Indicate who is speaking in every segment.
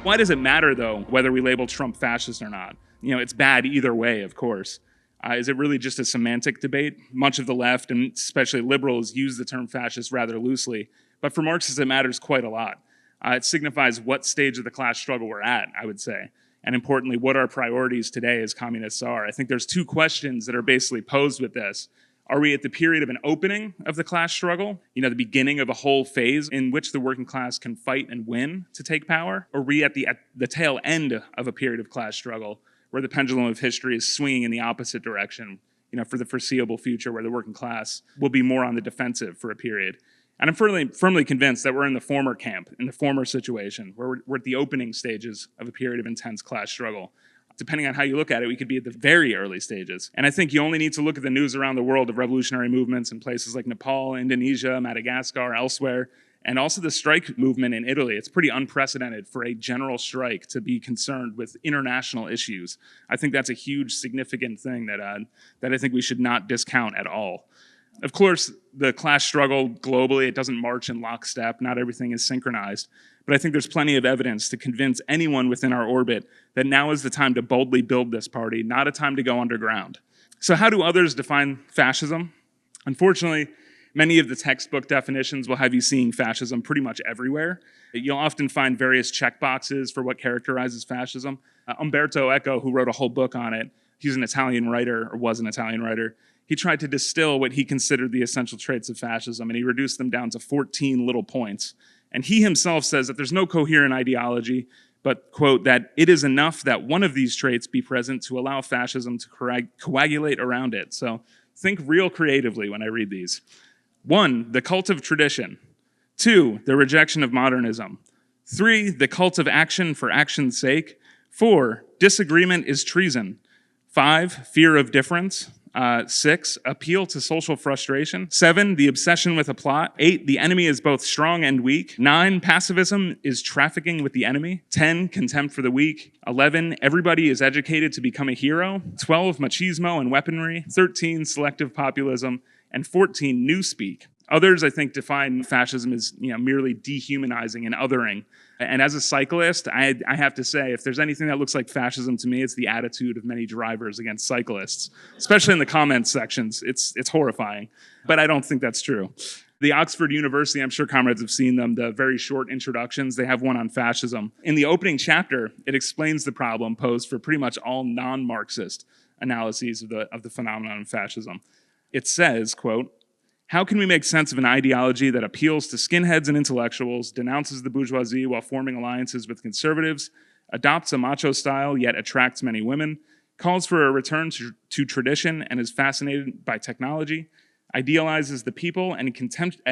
Speaker 1: Why does it matter, though, whether we label Trump fascist or not? It's bad either way, of course. Is it really just a semantic debate? Much of the left, and especially liberals, use the term fascist rather loosely. But for Marxists, it matters quite a lot. It signifies what stage of the class struggle we're at, I would say. And importantly, what our priorities today as communists are. I think there's two questions that are basically posed with this. Are we at the period of an opening of the class struggle? The beginning of a whole phase in which the working class can fight and win to take power? Or are we at the tail end of a period of class struggle where the pendulum of history is swinging in the opposite direction, for the foreseeable future, where the working class will be more on the defensive for a period? And I'm firmly convinced that we're in the former camp, in the former situation, where we're at the opening stages of a period of intense class struggle. Depending on how you look at it, we could be at the very early stages. And I think you only need to look at the news around the world of revolutionary movements in places like Nepal, Indonesia, Madagascar, elsewhere, and also the strike movement in Italy. It's pretty unprecedented for a general strike to be concerned with international issues. I think that's a huge, significant thing that I think we should not discount at all. Of course, the class struggle globally, it doesn't march in lockstep. Not everything is synchronized. But I think there's plenty of evidence to convince anyone within our orbit that now is the time to boldly build this party, not a time to go underground. So how do others define fascism? Unfortunately, many of the textbook definitions will have you seeing fascism pretty much everywhere. You'll often find various checkboxes for what characterizes fascism. Umberto Eco, who wrote a whole book on it, he's an Italian writer, or was an Italian writer. He tried to distill what he considered the essential traits of fascism, and he reduced them down to 14 little points. And he himself says that there's no coherent ideology, but, quote, that it is enough that one of these traits be present to allow fascism to coagulate around it. So think real creatively when I read these. 1, the cult of tradition. 2, the rejection of modernism. 3, the cult of action for action's sake. 4, disagreement is treason. 5, fear of difference. 6, appeal to social frustration. 7, the obsession with a plot. 8, the enemy is both strong and weak. 9, pacifism is trafficking with the enemy. 10, contempt for the weak. 11, everybody is educated to become a hero. 12, machismo and weaponry. 13, selective populism. And 14, newspeak. Others, I think, define fascism as merely dehumanizing and othering. And as a cyclist, I have to say, if there's anything that looks like fascism to me, it's the attitude of many drivers against cyclists, especially in the comments sections. It's horrifying, but I don't think that's true. The Oxford University, I'm sure comrades have seen them, the very short introductions, they have one on fascism. In the opening chapter, it explains the problem posed for pretty much all non-Marxist analyses of the phenomenon of fascism. It says, quote, "How can we make sense of an ideology that appeals to skinheads and intellectuals, denounces the bourgeoisie while forming alliances with conservatives, adopts a macho style yet attracts many women, calls for a return to tradition and is fascinated by technology, idealizes the people and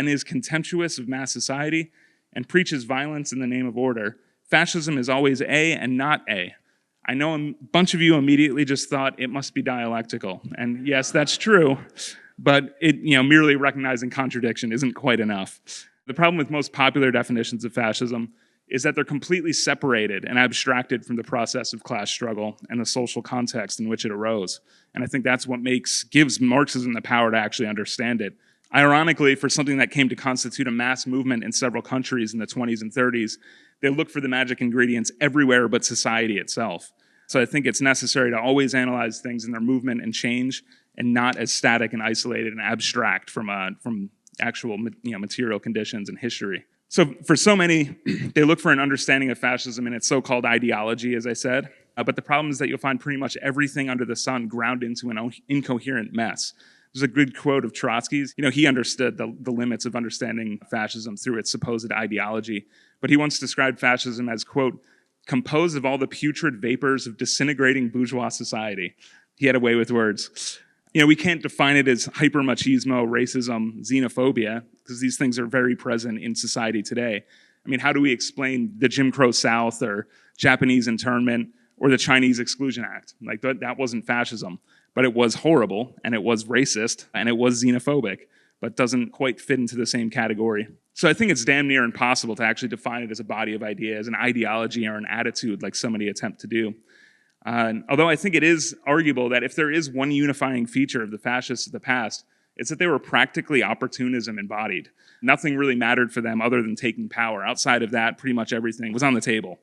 Speaker 1: is contemptuous of mass society, and preaches violence in the name of order? Fascism is always A and not A." I know a bunch of you immediately just thought it must be dialectical. And yes, that's true. But merely recognizing contradiction isn't quite enough. The problem with most popular definitions of fascism is that they're completely separated and abstracted from the process of class struggle and the social context in which it arose. And I think that's what gives Marxism the power to actually understand it. Ironically, for something that came to constitute a mass movement in several countries in the 20s and 30s, they look for the magic ingredients everywhere but society itself. So I think it's necessary to always analyze things in their movement and change, and not as static and isolated and abstract from actual material conditions and history. So for so many, they look for an understanding of fascism and its so-called ideology, as I said. But the problem is that you'll find pretty much everything under the sun ground into an incoherent mess. There's a good quote of Trotsky's. He understood the limits of understanding fascism through its supposed ideology. But he once described fascism as, quote, "composed of all the putrid vapors of disintegrating bourgeois society." He had a way with words. We can't define it as hyper-machismo, racism, xenophobia, because these things are very present in society today. I mean, how do we explain the Jim Crow South or Japanese internment or the Chinese Exclusion Act? Like, that wasn't fascism, but it was horrible, and it was racist, and it was xenophobic, but doesn't quite fit into the same category. So I think it's damn near impossible to actually define it as a body of ideas, an ideology, or an attitude like so many attempt to do. Although I think it is arguable that if there is one unifying feature of the fascists of the past, it's that they were practically opportunism embodied. Nothing really mattered for them other than taking power. Outside of that, pretty much everything was on the table.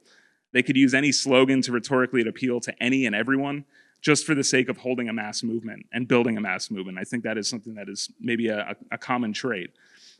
Speaker 1: They could use any slogan to rhetorically appeal to any and everyone just for the sake of holding a mass movement and building a mass movement. I think that is something that is maybe a common trait.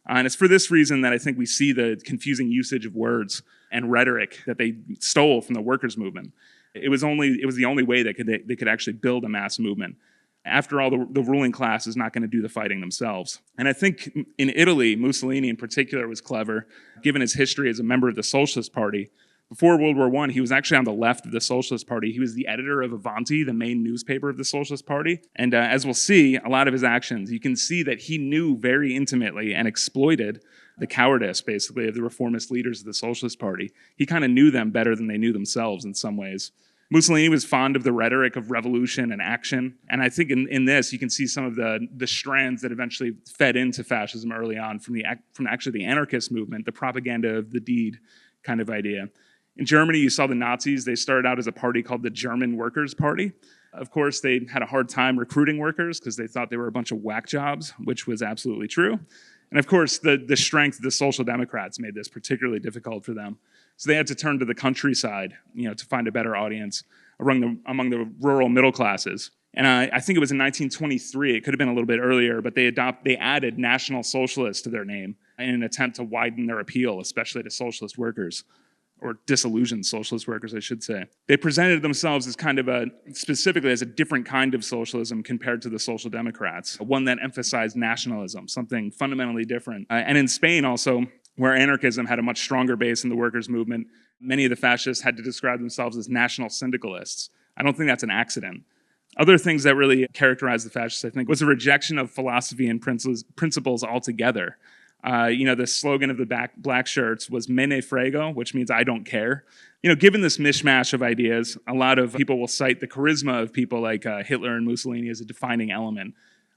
Speaker 1: And it's for this reason that I think we see the confusing usage of words and rhetoric that they stole from the workers' movement. It was the only way they could actually build a mass movement. After all, the ruling class is not going to do the fighting themselves. And I think in Italy, Mussolini in particular was clever, given his history as a member of the Socialist Party. Before World War I, he was actually on the left of the Socialist Party. He was the editor of Avanti, the main newspaper of the Socialist Party. And as we'll see, a lot of his actions, you can see that he knew very intimately and exploited the cowardice, basically, of the reformist leaders of the Socialist Party. He kind of knew them better than they knew themselves in some ways. Mussolini was fond of the rhetoric of revolution and action. And I think in this, you can see some of the strands that eventually fed into fascism early on from actually the anarchist movement, the propaganda of the deed kind of idea. In Germany, you saw the Nazis. They started out as a party called the German Workers' Party. Of course, they had a hard time recruiting workers because they thought they were a bunch of whack jobs, which was absolutely true. And of course, the strength of the Social Democrats made this particularly difficult for them. So they had to turn to the countryside, to find a better audience among the rural middle classes. And I think it was in 1923, it could have been a little bit earlier, but they added National Socialists to their name in an attempt to widen their appeal, especially to socialist workers, or disillusioned socialist workers, I should say. They presented themselves as specifically as a different kind of socialism compared to the Social Democrats, one that emphasized nationalism, something fundamentally different. And in Spain also, where anarchism had a much stronger base in the workers' movement, many of the fascists had to describe themselves as national syndicalists. I don't think that's an accident. Other things that really characterized the fascists, I think, was a rejection of philosophy and principles altogether. The slogan of the black shirts was "Me ne frego," which means "I don't care." Given this mishmash of ideas, a lot of people will cite the charisma of people like Hitler and Mussolini as a defining element.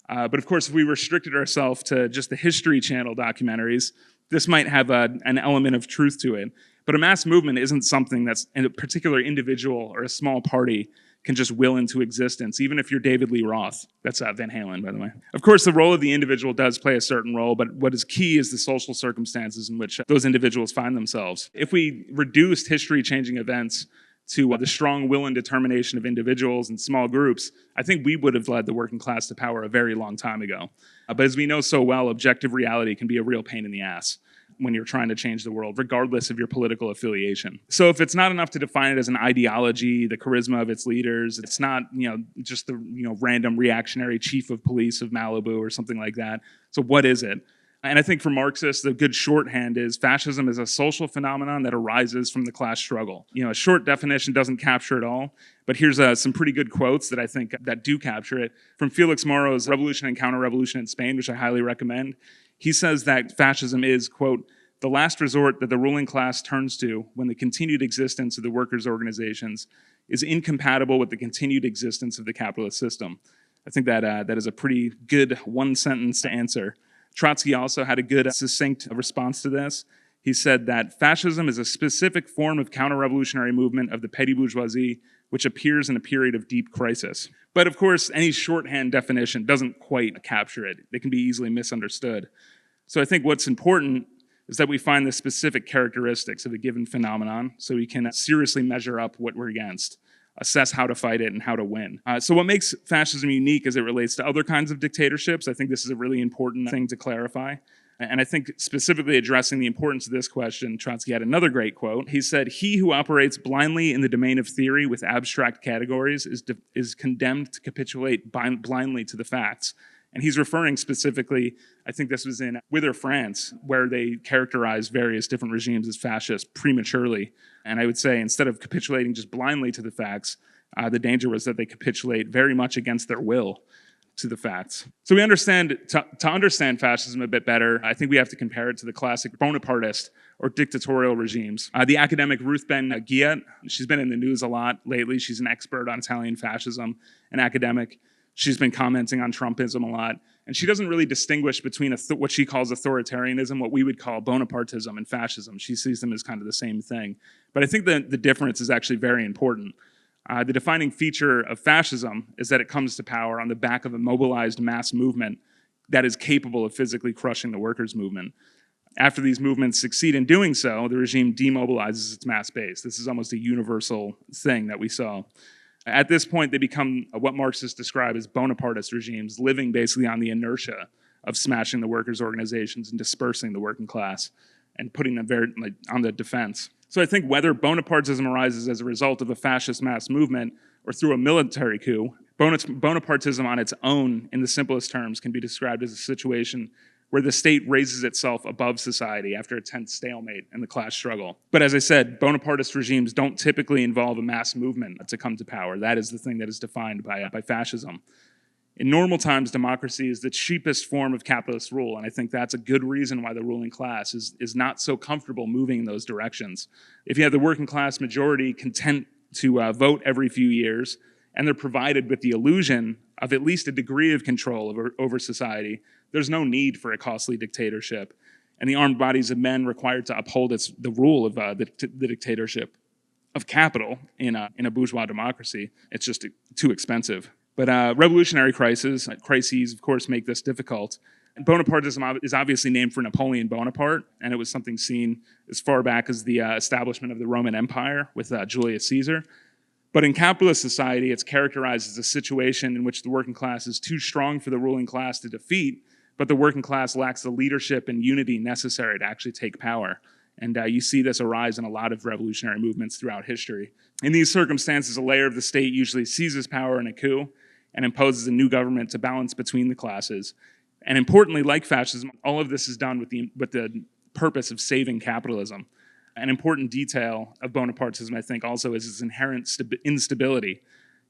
Speaker 1: But of course, if we restricted ourselves to just the History Channel documentaries, this might have an element of truth to it. But a mass movement isn't something that's a particular individual or a small party can just will into existence, even if you're David Lee Roth. That's Van Halen, by the way. Of course, the role of the individual does play a certain role, but what is key is the social circumstances in which those individuals find themselves. If we reduced history-changing events to the strong will and determination of individuals and small groups, I think we would have led the working class to power a very long time ago. But as we know so well, objective reality can be a real pain in the ass when you're trying to change the world, regardless of your political affiliation. So if it's not enough to define it as an ideology, the charisma of its leaders, it's not, just the, random reactionary chief of police of Malibu or something like that. So what is it? And I think for Marxists, the good shorthand is fascism is a social phenomenon that arises from the class struggle. A short definition doesn't capture it all, but here's some pretty good quotes that I think that do capture it. From Felix Moro's Revolution and Counter-Revolution in Spain, which I highly recommend. He says that fascism is, quote, the last resort that the ruling class turns to when the continued existence of the workers' organizations is incompatible with the continued existence of the capitalist system. I think that is a pretty good one-sentence answer. Trotsky also had a good, succinct response to this. He said that fascism is a specific form of counter-revolutionary movement of the petty bourgeoisie which appears in a period of deep crisis. But of course, any shorthand definition doesn't quite capture it. They can be easily misunderstood. So I think what's important is that we find the specific characteristics of a given phenomenon so we can seriously measure up what we're against, assess how to fight it and how to win. So what makes fascism unique as it relates to other kinds of dictatorships, I think this is a really important thing to clarify. And I think specifically addressing the importance of this question, Trotsky had another great quote. He said, "He who operates blindly in the domain of theory with abstract categories is condemned to capitulate blindly to the facts." And he's referring specifically, I think this was in Wither, France, where they characterized various different regimes as fascist prematurely. And I would say instead of capitulating just blindly to the facts, the danger was that they capitulate very much against their will to the facts. So we understand, to understand fascism a bit better, I think we have to compare it to the classic Bonapartist or dictatorial regimes. The academic Ruth Ben-Ghiat, she's been in the news a lot lately. She's an expert on Italian fascism, an academic. She's been commenting on Trumpism a lot. And she doesn't really distinguish between what she calls authoritarianism, what we would call Bonapartism, and fascism. She sees them as kind of the same thing. But I think that the difference is actually very important. The defining feature of fascism is that it comes to power on the back of a mobilized mass movement that is capable of physically crushing the workers' movement. After these movements succeed in doing so, the regime demobilizes its mass base. This is almost a universal thing that we saw. At this point, they become what Marxists describe as bonapartist regimes, living basically on the inertia of smashing the workers' organizations and dispersing the working class and putting them on the defense. So I think whether Bonapartism arises as a result of a fascist mass movement or through a military coup, Bonapartism on its own, in the simplest terms, can be described as a situation where the state raises itself above society after a tense stalemate in the class struggle. But as I said, Bonapartist regimes don't typically involve a mass movement to come to power. That is the thing that is defined by fascism. In normal times, democracy is the cheapest form of capitalist rule, and I think that's a good reason why the ruling class is not so comfortable moving in those directions. If you have the working class majority content to vote every few years, and they're provided with the illusion of at least a degree of control over society, there's no need for a costly dictatorship. And the armed bodies of men required to uphold the rule of the dictatorship of capital in a bourgeois democracy, it's just too expensive. But revolutionary crises, of course, make this difficult. And Bonapartism is obviously named for Napoleon Bonaparte, and it was something seen as far back as the establishment of the Roman Empire with Julius Caesar. But in capitalist society, it's characterized as a situation in which the working class is too strong for the ruling class to defeat, but the working class lacks the leadership and unity necessary to actually take power. And you see this arise in a lot of revolutionary movements throughout history. In these circumstances, a layer of the state usually seizes power in a coup and imposes a new government to balance between the classes. And importantly, like fascism, all of this is done with the purpose of saving capitalism. An important detail of Bonapartism, I think, also is its inherent instability.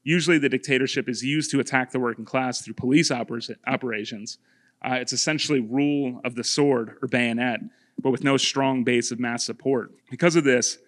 Speaker 1: Usually the dictatorship is used to attack the working class through police operations. It's essentially rule of the sword or bayonet, but with no strong base of mass support. Because of this,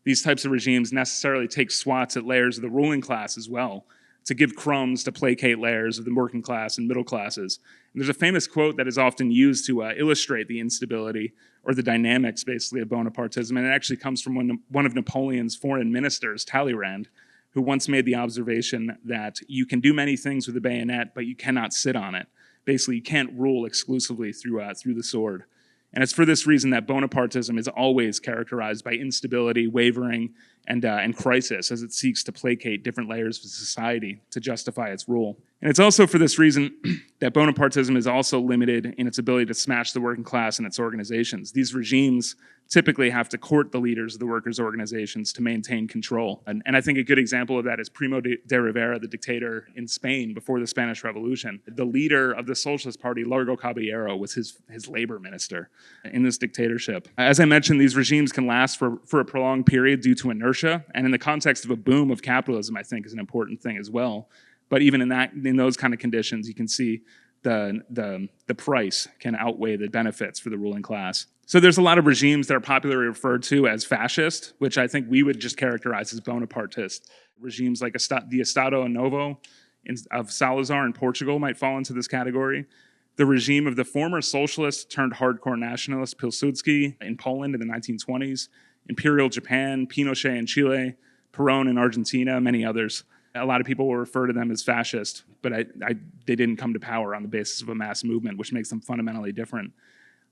Speaker 1: these types of regimes necessarily take swats at layers of the ruling class as well, to give crumbs to placate layers of the working class and middle classes. And there's a famous quote that is often used to illustrate the instability or the dynamics, basically, of Bonapartism, and it actually comes from one of Napoleon's foreign ministers, Talleyrand, who once made the observation that you can do many things with a bayonet, but you cannot sit on it. Basically, you can't rule exclusively through the sword. And it's for this reason that Bonapartism is always characterized by instability, wavering, and crisis as it seeks to placate different layers of society to justify its rule. And it's also for this reason that Bonapartism is also limited in its ability to smash the working class and its organizations. These regimes typically have to court the leaders of the workers' organizations to maintain control. And I think a good example of that is Primo de Rivera, the dictator in Spain before the Spanish Revolution. The leader of the Socialist Party, Largo Caballero, was his labor minister in this dictatorship. As I mentioned, these regimes can last for a prolonged period due to inertia, and in the context of a boom of capitalism, I think is an important thing as well. But even in those kind of conditions, you can see the price can outweigh the benefits for the ruling class. So there's a lot of regimes that are popularly referred to as fascist, which I think we would just characterize as Bonapartist. Regimes like the Estado Novo of Salazar in Portugal might fall into this category. The regime of the former socialist turned hardcore nationalist Pilsudski in Poland in the 1920s, Imperial Japan, Pinochet in Chile, Perón in Argentina, many others. A lot of people will refer to them as fascist, but they didn't come to power on the basis of a mass movement, which makes them fundamentally different.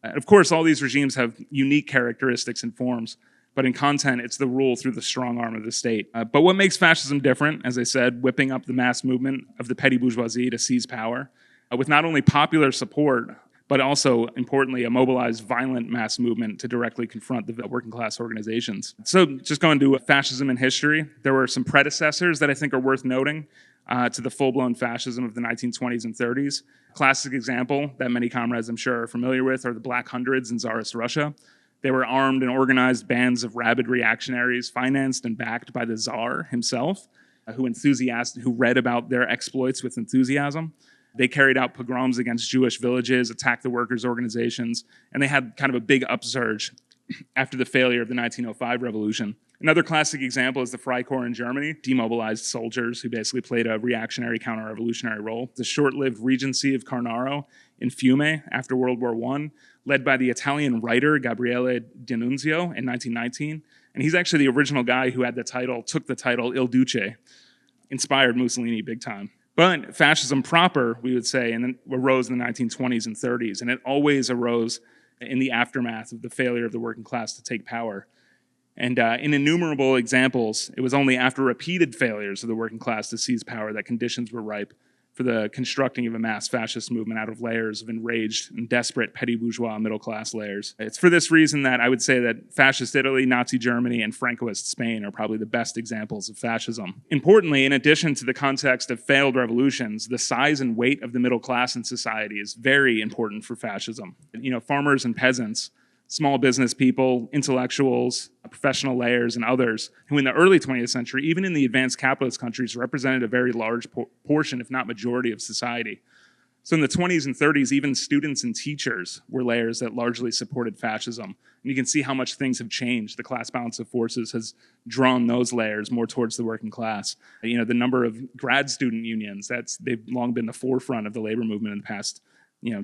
Speaker 1: Of course, all these regimes have unique characteristics and forms, but in content, it's the rule through the strong arm of the state. But what makes fascism different, as I said, whipping up the mass movement of the petty bourgeoisie to seize power, with not only popular support, but also, importantly, a mobilized violent mass movement to directly confront the working class organizations. So just going to fascism in history, there were some predecessors that I think are worth noting to the full-blown fascism of the 1920s and 30s. Classic example that many comrades, I'm sure, are familiar with are the Black Hundreds in Tsarist Russia. They were armed and organized bands of rabid reactionaries, financed and backed by the Tsar himself, who read about their exploits with enthusiasm. They carried out pogroms against Jewish villages, attacked the workers' organizations, and they had kind of a big upsurge after the failure of the 1905 revolution. Another classic example is the Freikorps in Germany, demobilized soldiers who basically played a reactionary counter-revolutionary role. The short-lived regency of Carnaro in Fiume after World War I, led by the Italian writer Gabriele D'Annunzio in 1919. And he's actually the original guy who took the title Il Duce, inspired Mussolini big time. But fascism proper, we would say, and then arose in the 1920s and 30s, and it always arose in the aftermath of the failure of the working class to take power. And in innumerable examples, it was only after repeated failures of the working class to seize power that conditions were ripe for the constructing of a mass fascist movement out of layers of enraged and desperate petty bourgeois middle-class layers. It's for this reason that I would say that fascist Italy, Nazi Germany, and Francoist Spain are probably the best examples of fascism. Importantly, in addition to the context of failed revolutions, the size and weight of the middle class in society is very important for fascism. Farmers and peasants, small business people, intellectuals, professional layers, and others who in the early 20th century, even in the advanced capitalist countries, represented a very large portion, if not majority, of society. So in the 20s and 30s, even students and teachers were layers that largely supported fascism. And you can see how much things have changed. The class balance of forces has drawn those layers more towards the working class. The number of grad student unions, they've long been the forefront of the labor movement in the past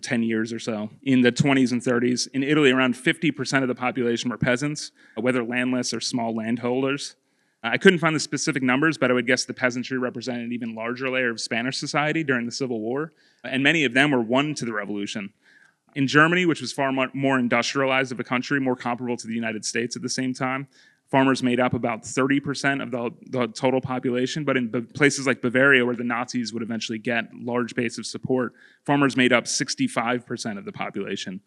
Speaker 1: 10 years or so. In the 20s and 30s, in Italy, around 50% of the population were peasants, whether landless or small landholders. I couldn't find the specific numbers, but I would guess the peasantry represented an even larger layer of Spanish society during the Civil War, and many of them were won to the revolution. In Germany, which was far more industrialized of a country, more comparable to the United States at the same time, farmers made up about 30% of the total population, but in places like Bavaria, where the Nazis would eventually get large base of support, farmers made up 65% of the population.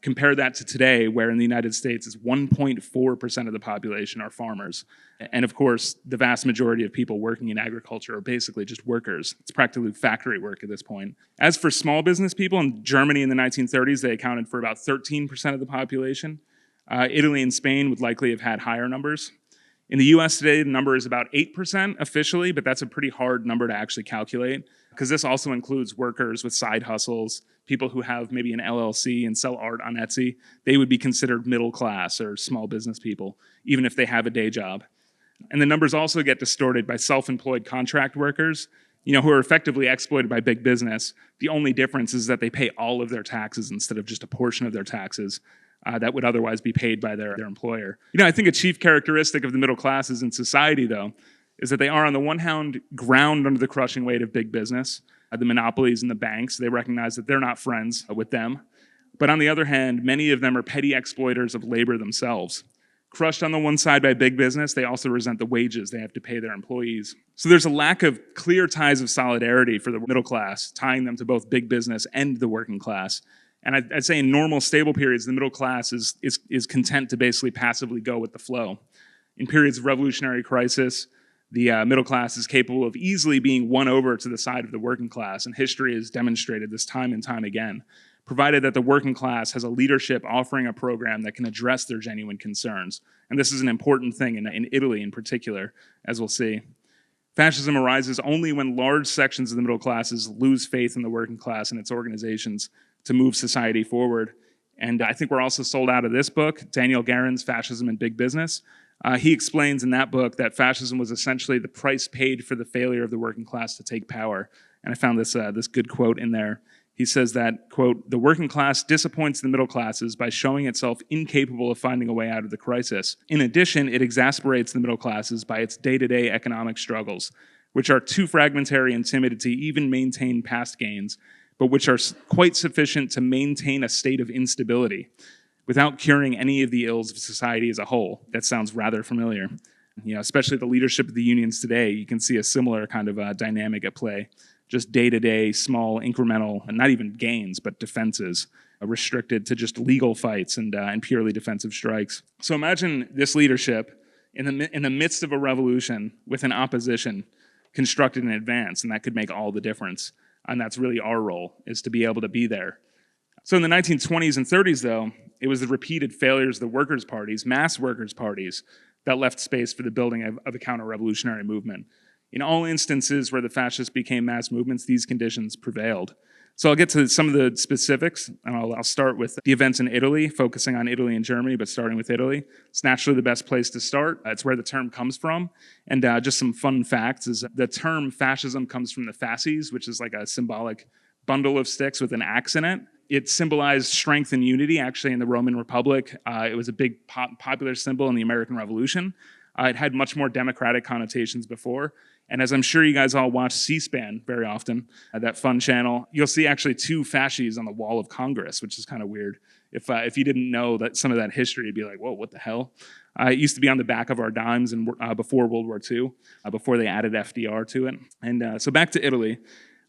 Speaker 1: Compare that to today, where in the United States, it's 1.4% of the population are farmers. And of course, the vast majority of people working in agriculture are basically just workers. It's practically factory work at this point. As for small business people, in Germany in the 1930s, they accounted for about 13% of the population. Italy and Spain would likely have had higher numbers. In the US today, the number is about 8% officially, but that's a pretty hard number to actually calculate because this also includes workers with side hustles, people who have maybe an LLC and sell art on Etsy. They would be considered middle class or small business people, even if they have a day job. And the numbers also get distorted by self-employed contract workers, who are effectively exploited by big business. The only difference is that they pay all of their taxes instead of just a portion of their taxes. That would otherwise be paid by their employer. I think a chief characteristic of the middle classes in society, though, is that they are on the one hand ground under the crushing weight of big business, the monopolies and the banks. They recognize that they're not friends with them. But on the other hand, many of them are petty exploiters of labor themselves. Crushed on the one side by big business, they also resent the wages they have to pay their employees. So there's a lack of clear ties of solidarity for the middle class, tying them to both big business and the working class. And I'd say in normal, stable periods, the middle class is content to basically passively go with the flow. In periods of revolutionary crisis, the middle class is capable of easily being won over to the side of the working class, and history has demonstrated this time and time again, provided that the working class has a leadership offering a program that can address their genuine concerns. And this is an important thing in Italy in particular, as we'll see. Fascism arises only when large sections of the middle classes lose faith in the working class and its organizations to move society forward. And I think we're also sold out of this book, Daniel Guerin's Fascism and Big Business. He explains in that book that fascism was essentially the price paid for the failure of the working class to take power. And I found this good quote in there. He says that, quote, "The working class disappoints the middle classes by showing itself incapable of finding a way out of the crisis. In addition, it exasperates the middle classes by its day-to-day economic struggles, which are too fragmentary and timid to even maintain past gains, but which are quite sufficient to maintain a state of instability without curing any of the ills of society as a whole." That sounds rather familiar. Especially the leadership of the unions today, you can see a similar kind of dynamic at play. Just day-to-day, small, incremental, and not even gains, but defenses, restricted to just legal fights and purely defensive strikes. So imagine this leadership in the midst of a revolution with an opposition constructed in advance, and that could make all the difference. And that's really our role, is to be able to be there. So in the 1920s and 30s, though, it was the repeated failures of the workers' parties, mass workers' parties, that left space for the building of a counter-revolutionary movement. In all instances where the fascists became mass movements, these conditions prevailed. So I'll get to some of the specifics, and I'll start with the events in Italy, focusing on Italy and Germany, but starting with Italy. It's naturally the best place to start. It's where the term comes from. And just some fun facts is the term fascism comes from the fasces, which is like a symbolic bundle of sticks with an axe in it. It symbolized strength and unity, actually, in the Roman Republic. It was a big popular symbol in the American Revolution. It had much more democratic connotations before. And as I'm sure you guys all watch C-SPAN very often, that fun channel, you'll see actually two fasces on the wall of Congress, which is kind of weird. If you didn't know that some of that history, you'd be like, whoa, what the hell? It used to be on the back of our dimes before World War II, before they added FDR to it. And so back to Italy.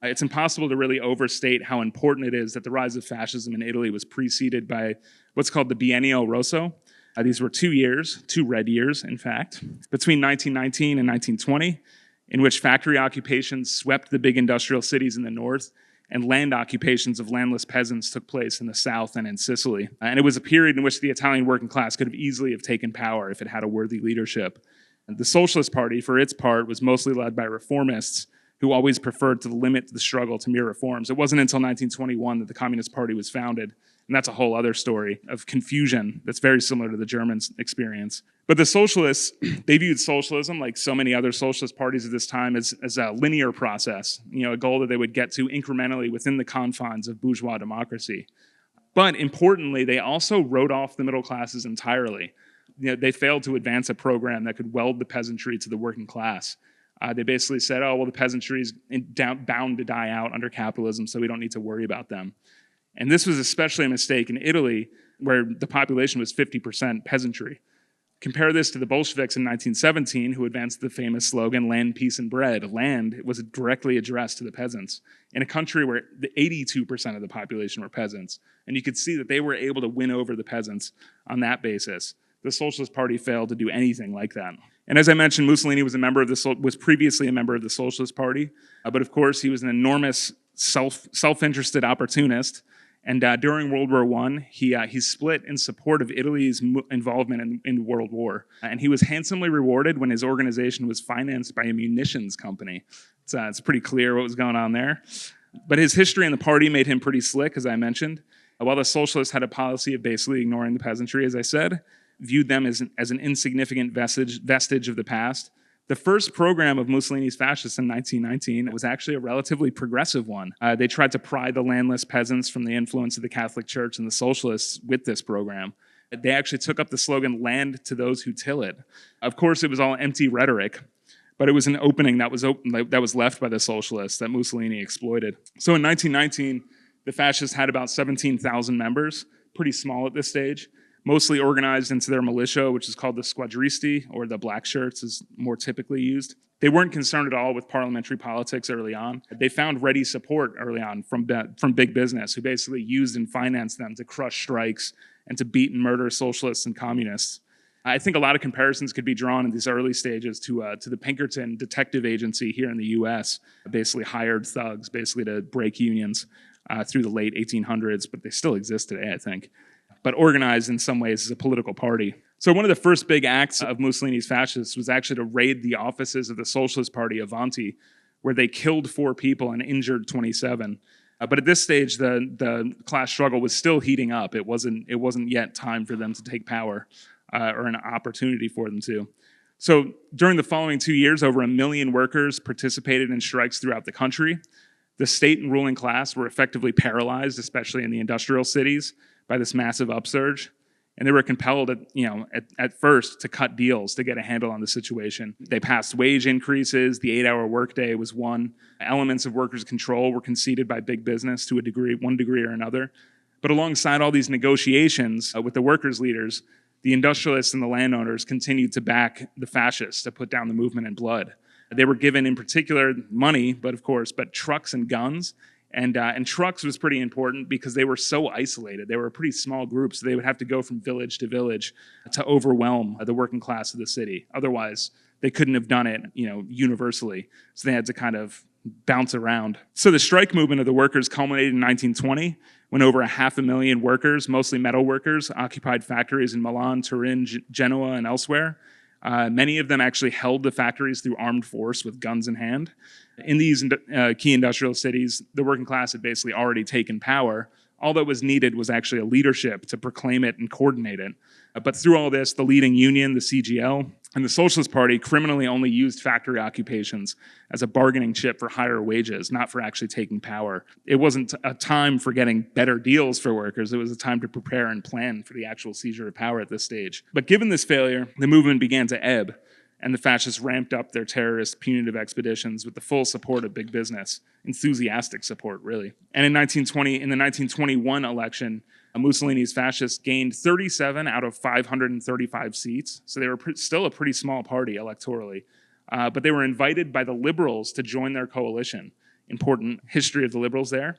Speaker 1: It's impossible to really overstate how important it is that the rise of fascism in Italy was preceded by what's called the Biennio Rosso. These were 2 years, 2 red years, in fact, between 1919 and 1920, in which factory occupations swept the big industrial cities in the north, and land occupations of landless peasants took place in the south and in Sicily. And it was a period in which the Italian working class could have easily have taken power if it had a worthy leadership. And the Socialist Party, for its part, was mostly led by reformists who always preferred to limit the struggle to mere reforms. It wasn't until 1921 that the Communist Party was founded, and that's a whole other story of confusion that's very similar to the German experience. But the socialists, they viewed socialism, like so many other socialist parties at this time, as a linear process, a goal that they would get to incrementally within the confines of bourgeois democracy. But importantly, they also wrote off the middle classes entirely. They failed to advance a program that could weld the peasantry to the working class. They basically said, oh, well, the peasantry is bound to die out under capitalism, so we don't need to worry about them. And this was especially a mistake in Italy, where the population was 50% peasantry. Compare this to the Bolsheviks in 1917, who advanced the famous slogan, land, peace, and bread. Land was directly addressed to the peasants in a country where the 82% of the population were peasants. And you could see that they were able to win over the peasants on that basis. The Socialist Party failed to do anything like that. And as I mentioned, Mussolini was previously a member of the Socialist Party, but of course he was an enormous self-interested opportunist. And during World War I, he split in support of Italy's involvement in World War. And he was handsomely rewarded when his organization was financed by a munitions company. It's pretty clear what was going on there. But his history in the party made him pretty slick, as I mentioned. While the socialists had a policy of basically ignoring the peasantry, as I said, viewed them as an insignificant vestige of the past. The first program of Mussolini's fascists in 1919 was actually a relatively progressive one. They tried to pry the landless peasants from the influence of the Catholic Church and the socialists with this program. They actually took up the slogan, land to those who till it. Of course, it was all empty rhetoric, but it was an opening that was left by the socialists that Mussolini exploited. So in 1919, the fascists had about 17,000 members, pretty small at this stage, mostly organized into their militia, which is called the squadristi, or the black shirts is more typically used. They weren't concerned at all with parliamentary politics early on. They found ready support early on from big business, who basically used and financed them to crush strikes and to beat and murder socialists and communists. I think a lot of comparisons could be drawn in these early stages to the Pinkerton detective agency here in the US, basically hired thugs basically to break unions through the late 1800s, but they still exist today, I think, but organized in some ways as a political party. So one of the first big acts of Mussolini's fascists was actually to raid the offices of the Socialist Party, Avanti, where they killed 4 people and injured 27. But at this stage, the class struggle was still heating up. It wasn't yet time for them to take power or an opportunity for them to. So during the following 2 years, over 1 million workers participated in strikes throughout the country. The state and ruling class were effectively paralyzed, especially in the industrial cities, by this massive upsurge. And they were compelled at first to cut deals to get a handle on the situation. They passed wage increases. The 8-hour workday was one. Elements of workers' control were conceded by big business to one degree or another. But alongside all these negotiations with the workers' leaders, the industrialists and the landowners continued to back the fascists to put down the movement in blood. They were given, in particular, money, but trucks and guns. And trucks was pretty important because they were so isolated. They were a pretty small group, so they would have to go from village to village to overwhelm the working class of the city. Otherwise, they couldn't have done it, universally. So they had to kind of bounce around. So the strike movement of the workers culminated in 1920, when over 500,000 workers, mostly metal workers, occupied factories in Milan, Turin, Genoa, and elsewhere. Many of them actually held the factories through armed force with guns in hand. In these key industrial cities, the working class had basically already taken power. All that was needed was actually a leadership to proclaim it and coordinate it. But through all this, the leading union, the CGL, and the Socialist Party criminally only used factory occupations as a bargaining chip for higher wages, not for actually taking power. It wasn't a time for getting better deals for workers. It was a time to prepare and plan for the actual seizure of power at this stage. But given this failure, the movement began to ebb, and the fascists ramped up their terrorist punitive expeditions with the full support of big business, enthusiastic support, really. And in the 1921 election, Mussolini's fascists gained 37 out of 535 seats, so they were still a pretty small party electorally. But they were invited by the liberals to join their coalition. Important history of the liberals there.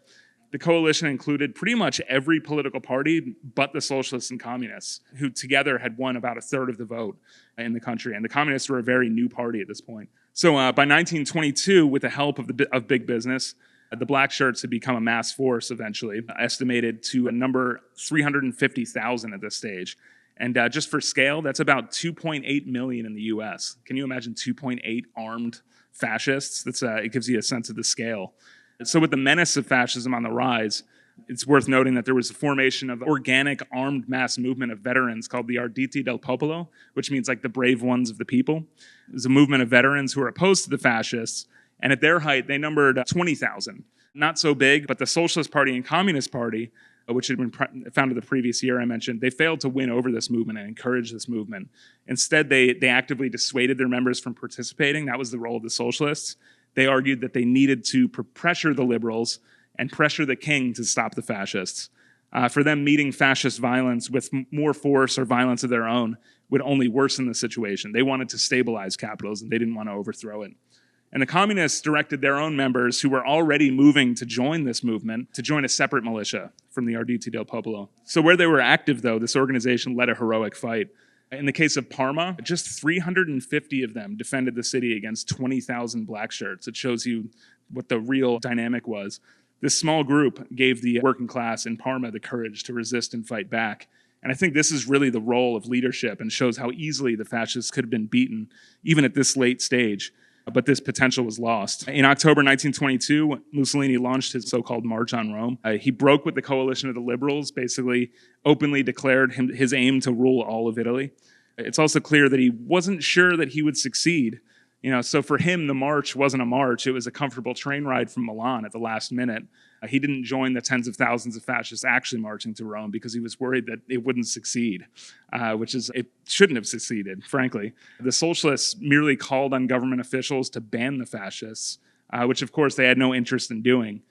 Speaker 1: The coalition included pretty much every political party but the socialists and communists, who together had won about a third of the vote in the country. And the communists were a very new party at this point. So by 1922, with the help of big business, the black shirts had become a mass force eventually, estimated to a number 350,000 at this stage. And just for scale, that's about 2.8 million in the US. Can you imagine 2.8 armed fascists? It gives you a sense of the scale. So with the menace of fascism on the rise, it's worth noting that there was a formation of organic armed mass movement of veterans called the Arditi del Popolo, which means like the brave ones of the people. It was a movement of veterans who were opposed to the fascists, and at their height, they numbered 20,000. Not so big, but the Socialist Party and Communist Party, which had been founded the previous year I mentioned, they failed to win over this movement and encourage this movement. Instead, they actively dissuaded their members from participating. That was the role of the socialists. They argued that they needed to pressure the liberals and pressure the king to stop the fascists. For them, meeting fascist violence with more force or violence of their own would only worsen the situation. They wanted to stabilize capitalism. They didn't want to overthrow it. And the communists directed their own members, who were already moving to join this movement, to join a separate militia from the Arditi del Popolo. So where they were active, though, this organization led a heroic fight. In the case of Parma, just 350 of them defended the city against 20,000 black shirts. It shows you what the real dynamic was. This small group gave the working class in Parma the courage to resist and fight back. And I think this is really the role of leadership and shows how easily the fascists could have been beaten, even at this late stage. But this potential was lost. In October 1922, Mussolini launched his so-called March on Rome. He broke with the coalition of the liberals, basically openly declared his aim to rule all of Italy. It's also clear that he wasn't sure that he would succeed. So for him, the march wasn't a march. It was a comfortable train ride from Milan at the last minute. He didn't join the tens of thousands of fascists actually marching to Rome because he was worried that it wouldn't succeed, it shouldn't have succeeded, frankly. The socialists merely called on government officials to ban the fascists, which of course they had no interest in doing.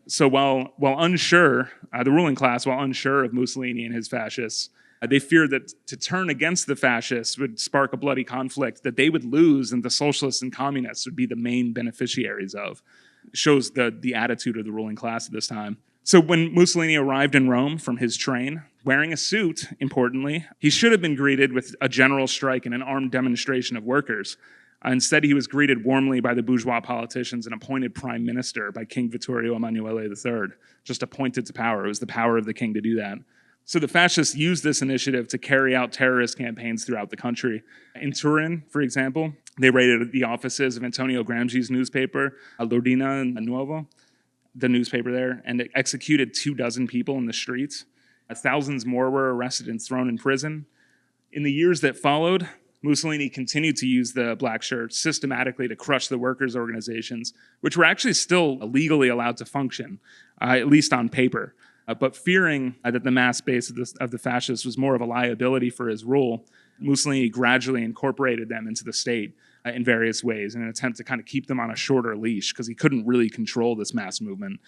Speaker 1: So while unsure, the ruling class, while unsure of Mussolini and his fascists, they feared that to turn against the fascists would spark a bloody conflict that they would lose and the socialists and communists would be the main beneficiaries of. It shows the attitude of the ruling class at this time. So when Mussolini arrived in Rome from his train, wearing a suit, importantly, he should have been greeted with a general strike and an armed demonstration of workers. Instead, he was greeted warmly by the bourgeois politicians and appointed prime minister by King Vittorio Emanuele III, just appointed to power. It was the power of the king to do that. So the fascists used this initiative to carry out terrorist campaigns throughout the country. In Turin, for example, they raided the offices of Antonio Gramsci's newspaper, L'Ordine Nuovo, the newspaper there, and it executed 24 people in the streets. Thousands more were arrested and thrown in prison. In the years that followed, Mussolini continued to use the black shirts systematically to crush the workers' organizations, which were actually still legally allowed to function, at least on paper. But fearing that the mass base of the fascists was more of a liability for his rule, Mussolini gradually incorporated them into the state in various ways in an attempt to kind of keep them on a shorter leash because he couldn't really control this mass movement.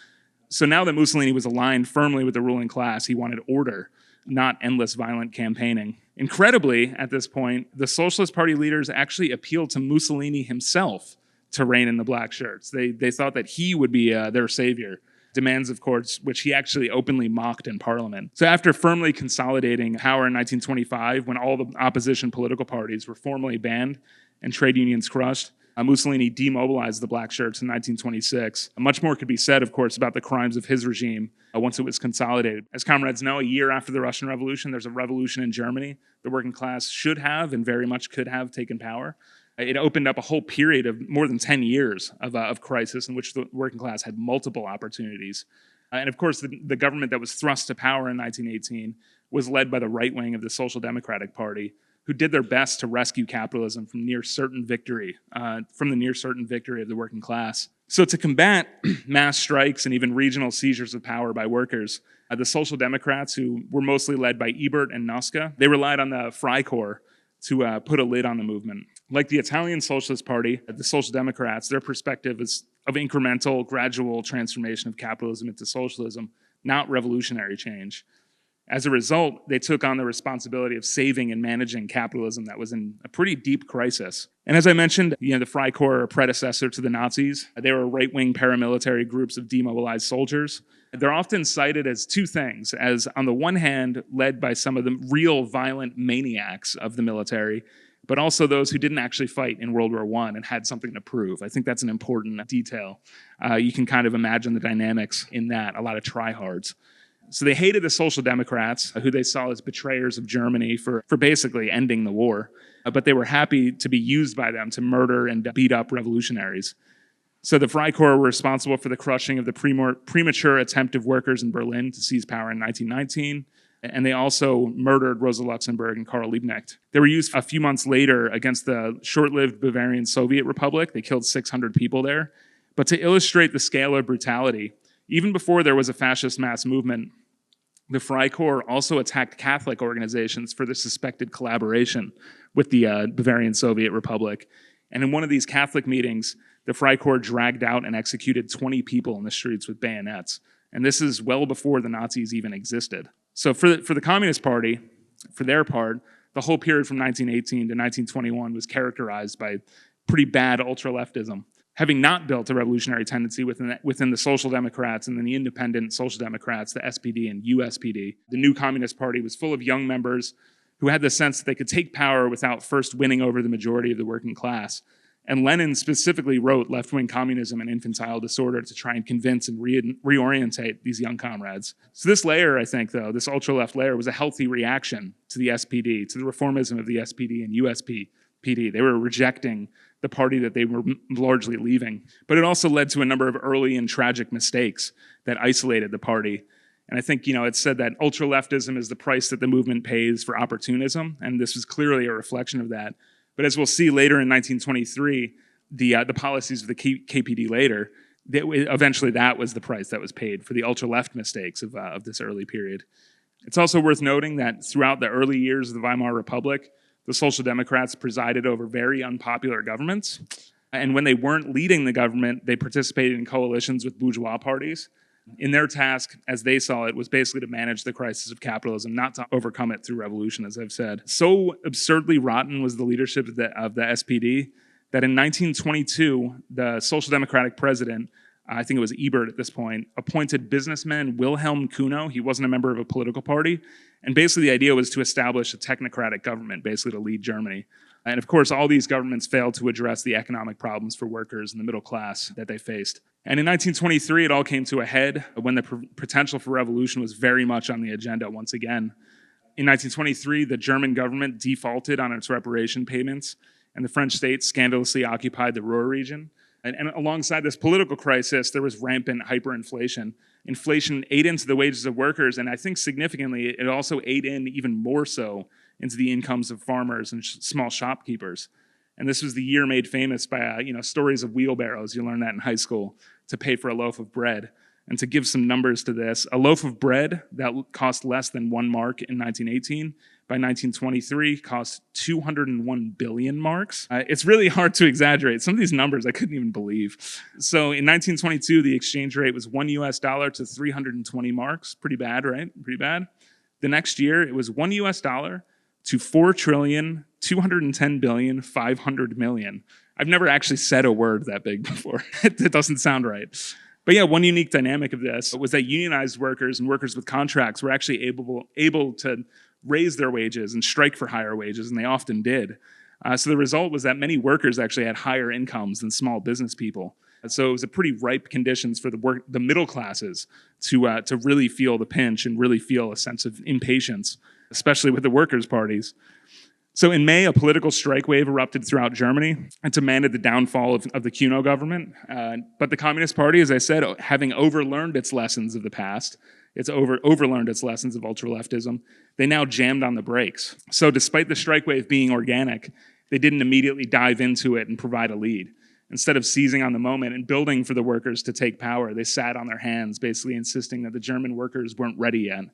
Speaker 1: So now that Mussolini was aligned firmly with the ruling class, he wanted order, not endless violent campaigning. Incredibly, at this point, the Socialist Party leaders actually appealed to Mussolini himself to reign in the black shirts. They thought that he would be their savior. Demands, of course, which he actually openly mocked in Parliament. So after firmly consolidating power in 1925, when all the opposition political parties were formally banned and trade unions crushed, Mussolini demobilized the black shirts in 1926. Much more could be said, of course, about the crimes of his regime once it was consolidated. As comrades know, a year after the Russian Revolution, there's a revolution in Germany. The working class should have and very much could have taken power. It opened up a whole period of more than 10 years of crisis in which the working class had multiple opportunities. And of course, the government that was thrust to power in 1918 was led by the right wing of the Social Democratic Party, who did their best to rescue capitalism from the near certain victory of the working class. So to combat mass strikes and even regional seizures of power by workers, the Social Democrats, who were mostly led by Ebert and Nosca, they relied on the Freikorps to put a lid on the movement. Like the Italian Socialist Party, the Social Democrats, their perspective is of incremental, gradual transformation of capitalism into socialism, not revolutionary change. As a result, they took on the responsibility of saving and managing capitalism that was in a pretty deep crisis. And as I mentioned, the Freikorps are a predecessor to the Nazis. They were right-wing paramilitary groups of demobilized soldiers. They're often cited as two things, as on the one hand, led by some of the real violent maniacs of the military, but also those who didn't actually fight in World War I and had something to prove. I think that's an important detail. You can kind of imagine the dynamics in that, a lot of tryhards. So they hated the Social Democrats, who they saw as betrayers of Germany for basically ending the war, but they were happy to be used by them to murder and beat up revolutionaries. So the Freikorps were responsible for the crushing of the premature attempt of workers in Berlin to seize power in 1919, and they also murdered Rosa Luxemburg and Karl Liebknecht. They were used a few months later against the short-lived Bavarian Soviet Republic. They killed 600 people there. But to illustrate the scale of brutality, even before there was a fascist mass movement, the Freikorps also attacked Catholic organizations for their suspected collaboration with the Bavarian Soviet Republic. And in one of these Catholic meetings, the Freikorps dragged out and executed 20 people in the streets with bayonets. And this is well before the Nazis even existed. So for the Communist Party, for their part, the whole period from 1918 to 1921 was characterized by pretty bad ultra-leftism. Having not built a revolutionary tendency within the Social Democrats and then the independent Social Democrats, the SPD and USPD, the new Communist Party was full of young members who had the sense that they could take power without first winning over the majority of the working class. And Lenin specifically wrote Left-Wing Communism and Infantile Disorder to try and convince and reorientate these young comrades. So this layer, I think, though, this ultra-left layer, was a healthy reaction to the SPD, to the reformism of the SPD and USPD. They were rejecting the party that they were largely leaving. But it also led to a number of early and tragic mistakes that isolated the party. And I think, it's said that ultra-leftism is the price that the movement pays for opportunism, and this was clearly a reflection of that. But as we'll see later in 1923, the policies of the KPD later, eventually that was the price that was paid for the ultra-left mistakes of this early period. It's also worth noting that throughout the early years of the Weimar Republic, the Social Democrats presided over very unpopular governments. And when they weren't leading the government, they participated in coalitions with bourgeois parties. In their task, as they saw it, was basically to manage the crisis of capitalism, not to overcome it through revolution, as I've said. So absurdly rotten was the leadership of the SPD that in 1922, the Social Democratic president, I think it was Ebert at this point, appointed businessman Wilhelm Kuno. He wasn't a member of a political party. And basically the idea was to establish a technocratic government, basically to lead Germany. And of course, all these governments failed to address the economic problems for workers and the middle class that they faced. And in 1923, it all came to a head when the potential for revolution was very much on the agenda once again. In 1923, the German government defaulted on its reparation payments, and the French state scandalously occupied the Ruhr region. And alongside this political crisis, there was rampant hyperinflation. Inflation ate into the wages of workers, and I think significantly, it also ate in even more so into the incomes of farmers and small shopkeepers. And this was the year made famous by stories of wheelbarrows. You learn that in high school, to pay for a loaf of bread. And to give some numbers to this, a loaf of bread that cost less than 1 mark in 1918, by 1923 cost 201 billion marks. It's really hard to exaggerate. Some of these numbers I couldn't even believe. So in 1922, the exchange rate was $1 to 320 marks. Pretty bad, right? Pretty bad. The next year, it was $1 to 4,210,500 million. I've never actually said a word that big before. It doesn't sound right. But yeah, one unique dynamic of this was that unionized workers and workers with contracts were actually able to raise their wages and strike for higher wages, and they often did. So the result was that many workers actually had higher incomes than small business people. So it was a pretty ripe conditions for the middle classes to really feel the pinch and really feel a sense of impatience, especially with the workers' parties. So in May, a political strike wave erupted throughout Germany and demanded the downfall of the Kuno government. But the Communist Party, as I said, having overlearned its lessons of the past, it's overlearned its lessons of ultra-leftism, they now jammed on the brakes. So despite the strike wave being organic, they didn't immediately dive into it and provide a lead. Instead of seizing on the moment and building for the workers to take power, they sat on their hands, basically insisting that the German workers weren't ready yet.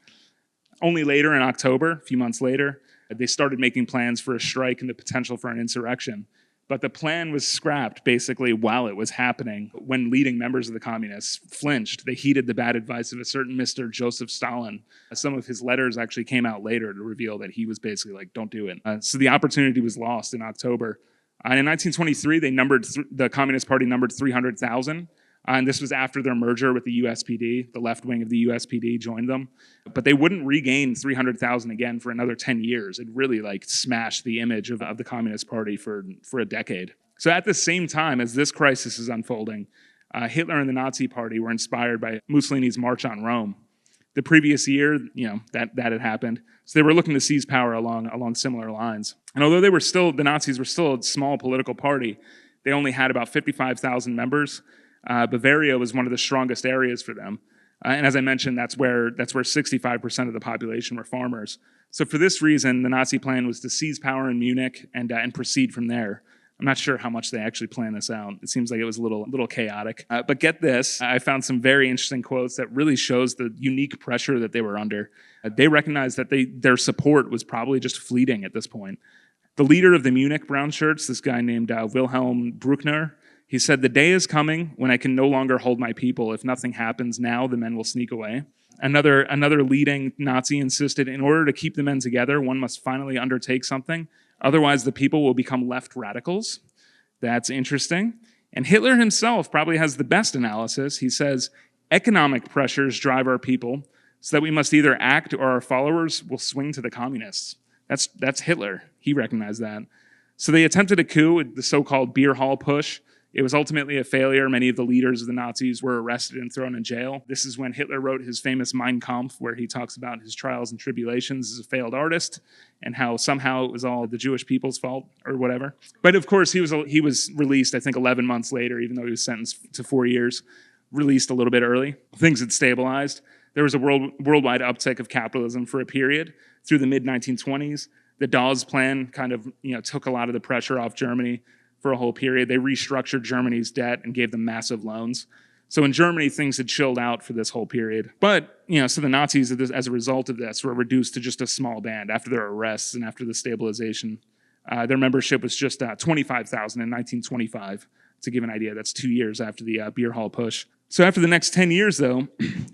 Speaker 1: Only later in October, a few months later, they started making plans for a strike and the potential for an insurrection. But the plan was scrapped basically while it was happening, when leading members of the communists flinched. They heeded the bad advice of a certain Mr. Joseph Stalin. Some of his letters actually came out later to reveal that he was basically like, don't do it. So the opportunity was lost in October. And in 1923, the Communist Party numbered 300,000. And this was after their merger with the USPD. The left wing of the USPD joined them. But they wouldn't regain 300,000 again for another 10 years. It really like smashed the image of the Communist Party for a decade. So at the same time as this crisis is unfolding, Hitler and the Nazi Party were inspired by Mussolini's March on Rome. The previous year, that had happened. So they were looking to seize power along similar lines. And although the Nazis were still a small political party, they only had about 55,000 members. Bavaria was one of the strongest areas for them. And as I mentioned, that's where 65% of the population were farmers. So for this reason, the Nazi plan was to seize power in Munich and proceed from there. I'm not sure how much they actually planned this out. It seems like it was a little chaotic. But get this, I found some very interesting quotes that really shows the unique pressure that they were under. They recognized that their support was probably just fleeting at this point. The leader of the Munich brown shirts, this guy named Wilhelm Bruckner, he said, "The day is coming when I can no longer hold my people. If nothing happens now, the men will sneak away." Another leading Nazi insisted, in order to keep the men together, one must finally undertake something. Otherwise, the people will become left radicals. That's interesting. And Hitler himself probably has the best analysis. He says, economic pressures drive our people so that we must either act or our followers will swing to the communists. That's Hitler. He recognized that. So they attempted a coup, the so-called beer hall push. It was ultimately a failure. Many of the leaders of the Nazis were arrested and thrown in jail. This is when Hitler wrote his famous Mein Kampf, where he talks about his trials and tribulations as a failed artist and how somehow it was all the Jewish people's fault or whatever. But of course, he was released, I think, 11 months later, even though he was sentenced to 4 years, released a little bit early. Things had stabilized. There was a worldwide uptick of capitalism for a period through the mid-1920s. The Dawes Plan kind of took a lot of the pressure off Germany for a whole period. They restructured Germany's debt and gave them massive loans. So in Germany, things had chilled out for this whole period. But, so the Nazis, as a result of this, were reduced to just a small band after their arrests and after the stabilization. Their membership was just 25,000 in 1925. To give an idea, that's 2 years after the beer hall push. So after the next 10 years, though,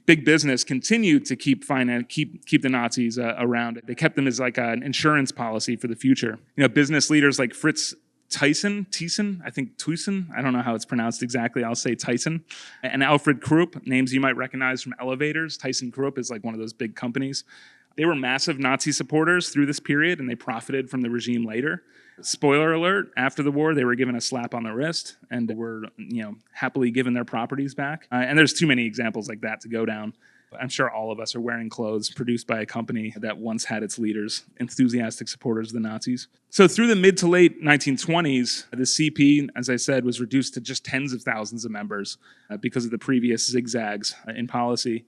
Speaker 1: big business continued to keep the Nazis around. They kept them as like an insurance policy for the future. Business leaders like Fritz Thyssen, I don't know how it's pronounced exactly, I'll say Thyssen, and Alfred Krupp, names you might recognize from elevators. ThyssenKrupp is like one of those big companies. They were massive Nazi supporters through this period, and they profited from the regime later. Spoiler alert, after the war, they were given a slap on the wrist and were, happily given their properties back. And there's too many examples like that to go down. I'm sure all of us are wearing clothes produced by a company that once had its leaders, enthusiastic supporters of the Nazis. So through the mid to late 1920s, the CP, as I said, was reduced to just tens of thousands of members because of the previous zigzags in policy.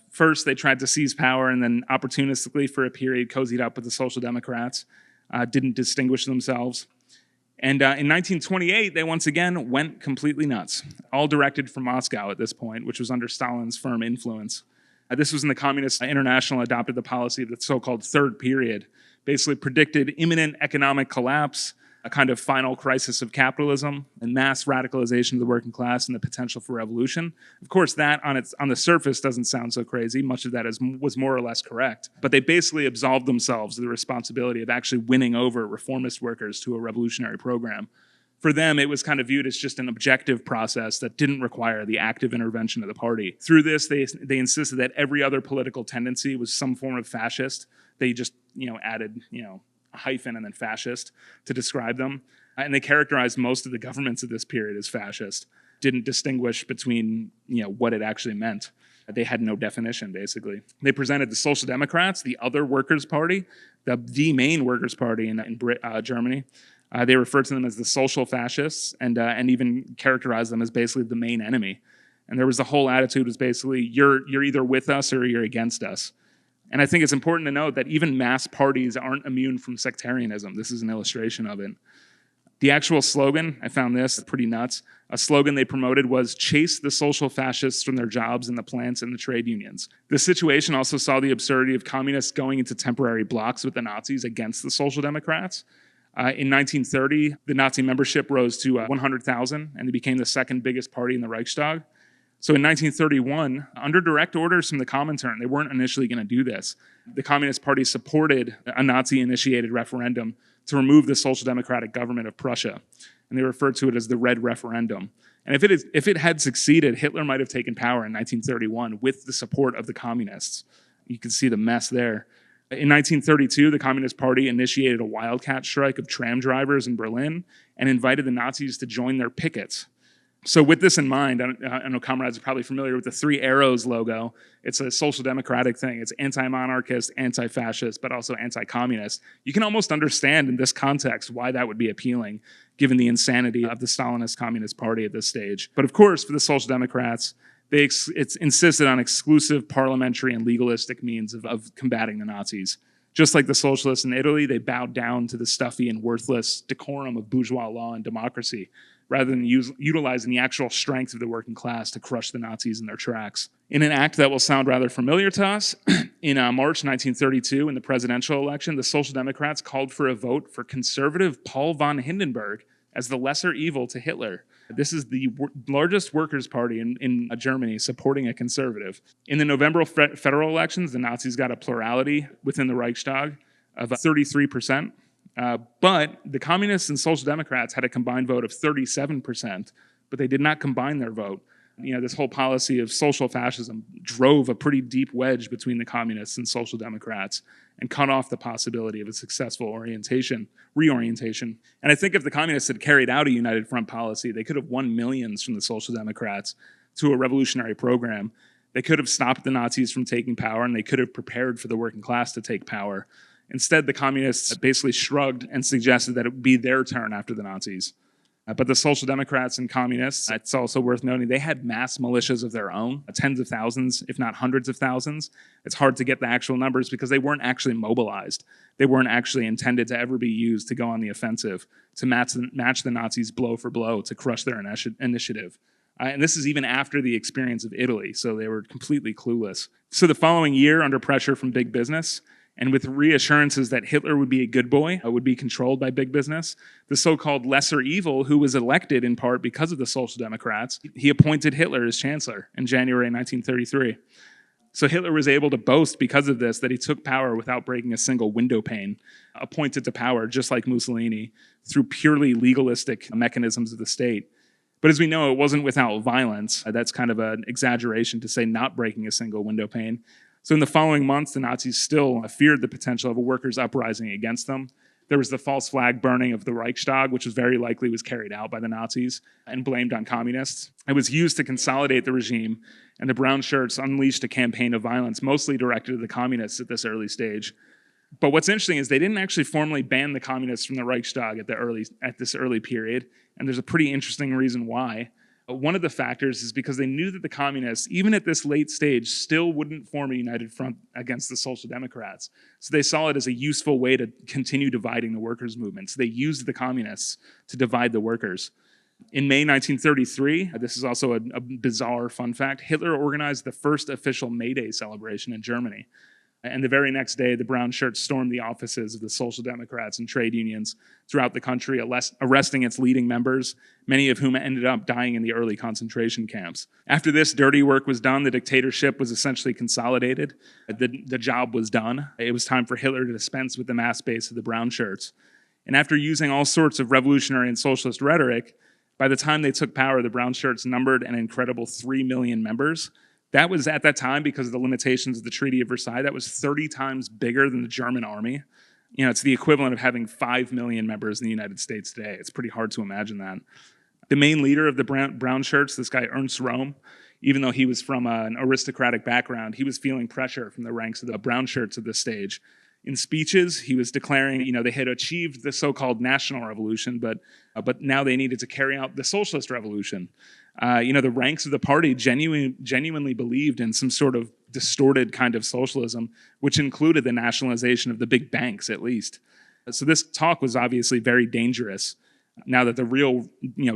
Speaker 1: First, they tried to seize power and then opportunistically for a period cozied up with the Social Democrats, didn't distinguish themselves. And in 1928, they once again went completely nuts, all directed from Moscow at this point, which was under Stalin's firm influence. This was when the Communist International adopted the policy of the so-called third period, basically predicted imminent economic collapse, a kind of final crisis of capitalism, and mass radicalization of the working class and the potential for revolution. Of course, that on the surface doesn't sound so crazy. Much of that was more or less correct. But they basically absolved themselves of the responsibility of actually winning over reformist workers to a revolutionary program. For them, it was kind of viewed as just an objective process that didn't require the active intervention of the party. Through this, they insisted that every other political tendency was some form of fascist. They just, added, a hyphen and then fascist to describe them. And they characterized most of the governments of this period as fascist. Didn't distinguish between, what it actually meant. They had no definition, basically. They presented the Social Democrats, the other workers' party, the main workers' party in Germany. They referred to them as the social fascists and even characterized them as basically the main enemy. And there was the whole attitude was basically, you're either with us or you're against us. And I think it's important to note that even mass parties aren't immune from sectarianism. This is an illustration of it. The actual slogan, I found this pretty nuts. A slogan they promoted was, chase the social fascists from their jobs in the plants and the trade unions. The situation also saw the absurdity of communists going into temporary blocks with the Nazis against the Social Democrats. In 1930, the Nazi membership rose to 100,000, and they became the second biggest party in the Reichstag. So in 1931, under direct orders from the Comintern, they weren't initially going to do this. The Communist Party supported a Nazi-initiated referendum to remove the Social Democratic government of Prussia, and they referred to it as the Red Referendum. And if it had succeeded, Hitler might have taken power in 1931 with the support of the communists. You can see the mess there. In 1932, the Communist Party initiated a wildcat strike of tram drivers in Berlin and invited the Nazis to join their pickets. So with this in mind, I know comrades are probably familiar with the Three Arrows logo. It's a social democratic thing. It's anti-monarchist, anti-fascist, but also anti-communist. You can almost understand in this context why that would be appealing, given the insanity of the Stalinist Communist Party at this stage. But of course, for the Social Democrats, it's insisted on exclusive parliamentary and legalistic means of combating the Nazis. Just like the socialists in Italy, they bowed down to the stuffy and worthless decorum of bourgeois law and democracy, rather than utilizing the actual strength of the working class to crush the Nazis in their tracks. In an act that will sound rather familiar to us, in March 1932, in the presidential election, the Social Democrats called for a vote for conservative Paul von Hindenburg as the lesser evil to Hitler. This is the largest workers' party in Germany supporting a conservative. In the November federal elections, the Nazis got a plurality within the Reichstag of 33%. But the communists and social democrats had a combined vote of 37%, but they did not combine their vote. This whole policy of social fascism drove a pretty deep wedge between the communists and social democrats and cut off the possibility of a successful reorientation. And I think if the communists had carried out a united front policy, they could have won millions from the social democrats to a revolutionary program. They could have stopped the Nazis from taking power, and they could have prepared for the working class to take power. Instead, the communists basically shrugged and suggested that it would be their turn after the Nazis. But the social democrats and communists, it's also worth noting, they had mass militias of their own, tens of thousands, if not hundreds of thousands. It's hard to get the actual numbers because they weren't actually mobilized. They weren't actually intended to ever be used to go on the offensive, to match the Nazis blow for blow, to crush their initiative. And this is even after the experience of Italy, so they were completely clueless. So the following year, under pressure from big business, and with reassurances that Hitler would be a good boy, would be controlled by big business, the so-called lesser evil, who was elected in part because of the Social Democrats, he appointed Hitler as chancellor in January 1933. So Hitler was able to boast because of this that he took power without breaking a single window pane, appointed to power just like Mussolini through purely legalistic mechanisms of the state. But as we know, it wasn't without violence. That's kind of an exaggeration to say not breaking a single window pane. So in the following months, the Nazis still feared the potential of a workers' uprising against them. There was the false flag burning of the Reichstag, which was very likely was carried out by the Nazis and blamed on communists. It was used to consolidate the regime, and the brown shirts unleashed a campaign of violence, mostly directed at the communists at this early stage. But what's interesting is they didn't actually formally ban the communists from the Reichstag at this early period, and there's a pretty interesting reason why. One of the factors is because they knew that the communists, even at this late stage, still wouldn't form a united front against the Social Democrats. So they saw it as a useful way to continue dividing the workers' movement. So they used the communists to divide the workers. In May 1933, this is also a bizarre fun fact, Hitler organized the first official May Day celebration in Germany. And the very next day, the brown shirts stormed the offices of the Social Democrats and trade unions throughout the country, arresting its leading members, many of whom ended up dying in the early concentration camps. After this dirty work was done, the dictatorship was essentially consolidated. The job was done. It was time for Hitler to dispense with the mass base of the brown shirts. And after using all sorts of revolutionary and socialist rhetoric, by the time they took power, the brown shirts numbered an incredible 3 million members. That was, at that time, because of the limitations of the Treaty of Versailles, that was 30 times bigger than the German army. It's the equivalent of having 5 million members in the United States today. It's pretty hard to imagine that. The main leader of the brown shirts, this guy Ernst Röhm, even though he was from an aristocratic background, he was feeling pressure from the ranks of the brown shirts at this stage. In speeches, he was declaring, they had achieved the so-called national revolution, but now they needed to carry out the socialist revolution. The ranks of the party genuinely believed in some sort of distorted kind of socialism, which included the nationalization of the big banks, at least. So this talk was obviously very dangerous now that the real,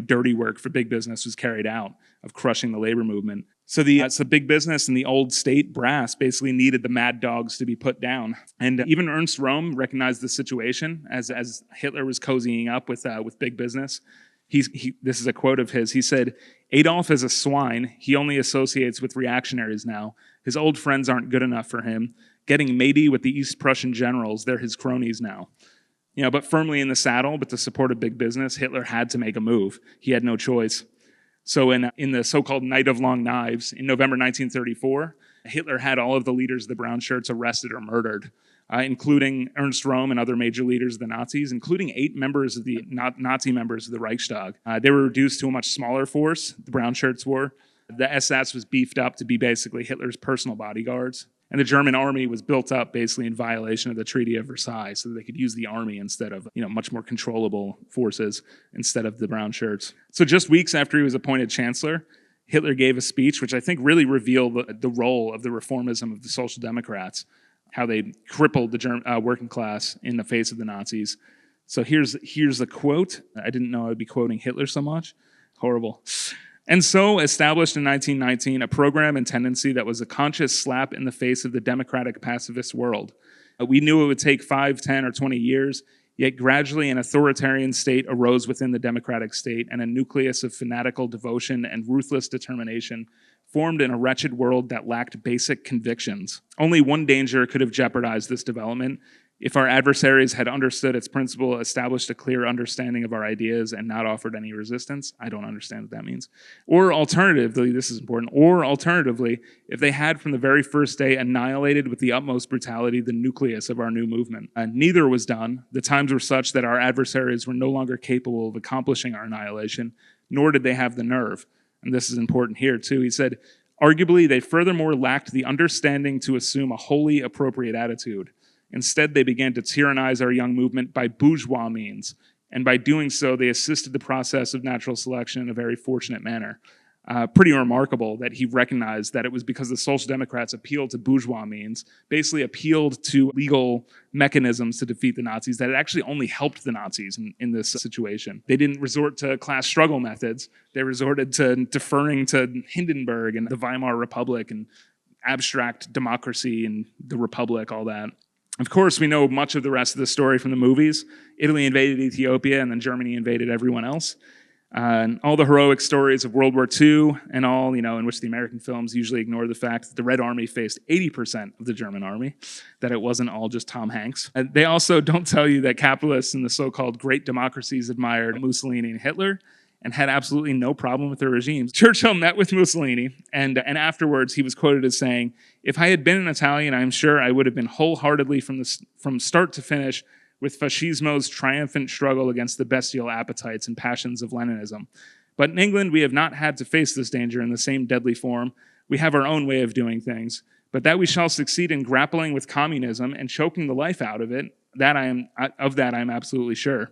Speaker 1: dirty work for big business was carried out of crushing the labor movement. So the big business and the old state brass basically needed the mad dogs to be put down. And even Ernst Röhm recognized the situation as Hitler was cozying up with big business. This is a quote of his. He said, "Adolf is a swine. He only associates with reactionaries now. His old friends aren't good enough for him. Getting matey with the East Prussian generals, they're his cronies now." But firmly in the saddle, but to support a big business, Hitler had to make a move. He had no choice. So in the so-called Night of Long Knives, in November 1934, Hitler had all of the leaders of the brown shirts arrested or murdered, including Ernst Röhm and other major leaders of the Nazis, including 8 members of the Nazi members of the Reichstag. They were reduced to a much smaller force, the brown shirts were. The SS was beefed up to be basically Hitler's personal bodyguards. And the German army was built up basically in violation of the Treaty of Versailles so that they could use the army instead of, much more controllable forces instead of the brown shirts. So just weeks after he was appointed chancellor, Hitler gave a speech which I think really revealed the role of the reformism of the Social Democrats, how they crippled the German working class in the face of the Nazis. So here's the quote. I didn't know I would be quoting Hitler so much. Horrible. "And so established in 1919 a program and tendency that was a conscious slap in the face of the democratic pacifist world. We knew it would take 5, 10, or 20 years, yet gradually an authoritarian state arose within the democratic state, and a nucleus of fanatical devotion and ruthless determination formed in a wretched world that lacked basic convictions. Only one danger could have jeopardized this development. If our adversaries had understood its principle, established a clear understanding of our ideas, and not offered any resistance," I don't understand what that means, "or alternatively," this is important, "or alternatively, if they had from the very first day annihilated with the utmost brutality the nucleus of our new movement. Neither was done. The times were such that our adversaries were no longer capable of accomplishing our annihilation, nor did they have the nerve." And this is important here too. He said, "Arguably, they furthermore lacked the understanding to assume a wholly appropriate attitude. Instead, they began to tyrannize our young movement by bourgeois means, and by doing so, they assisted the process of natural selection in a very fortunate manner." Pretty remarkable that he recognized that it was because the Social Democrats appealed to bourgeois means, basically appealed to legal mechanisms to defeat the Nazis, that it actually only helped the Nazis in this situation. They didn't resort to class struggle methods. They resorted to deferring to Hindenburg and the Weimar Republic and abstract democracy and the Republic, all that. Of course, we know much of the rest of the story from the movies. Italy invaded Ethiopia, and then Germany invaded everyone else. And all the heroic stories of World War II and all, in which the American films usually ignore the fact that the Red Army faced 80% of the German army, that it wasn't all just Tom Hanks. And they also don't tell you that capitalists in the so-called great democracies admired Mussolini and Hitler and had absolutely no problem with their regimes. Churchill met with Mussolini, and afterwards he was quoted as saying, "If I had been an Italian, I'm sure I would have been wholeheartedly from start to finish with fascismo's triumphant struggle against the bestial appetites and passions of Leninism. But in England, we have not had to face this danger in the same deadly form. We have our own way of doing things. But that we shall succeed in grappling with communism and choking the life out of it, I am absolutely sure."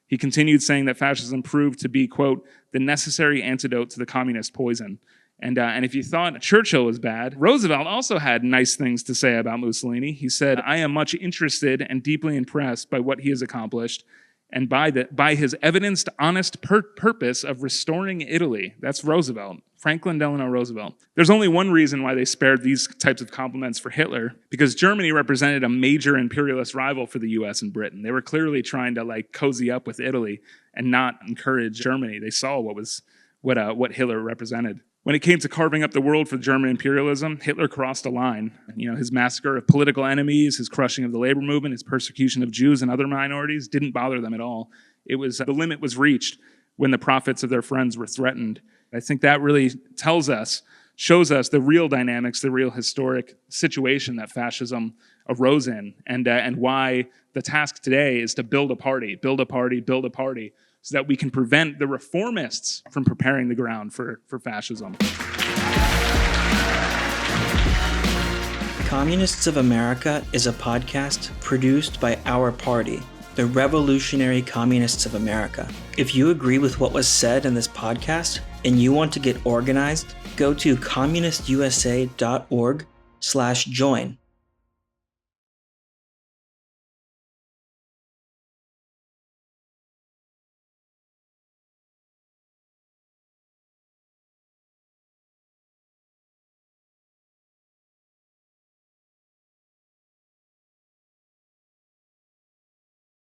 Speaker 1: He continued saying that fascism proved to be, quote, "the necessary antidote to the communist poison." And if you thought Churchill was bad, Roosevelt also had nice things to say about Mussolini. He said, "I am much interested and deeply impressed by what he has accomplished and by his evidenced honest purpose of restoring Italy." That's Roosevelt, Franklin Delano Roosevelt. There's only one reason why they spared these types of compliments for Hitler, because Germany represented a major imperialist rival for the US and Britain. They were clearly trying to cozy up with Italy and not encourage Germany. They saw what Hitler represented. When it came to carving up the world for German imperialism, Hitler crossed a line. His massacre of political enemies, his crushing of the labor movement, his persecution of Jews and other minorities didn't bother them at all. It was the limit was reached when the profits of their friends were threatened. I think that really shows us the real dynamics, the real historic situation that fascism arose in, and why the task today is to build a party, so that we can prevent the reformists from preparing the ground for fascism.
Speaker 2: Communists of America is a podcast produced by our party, the Revolutionary Communists of America. If you agree with what was said in this podcast and you want to get organized, go to communistusa.org/join.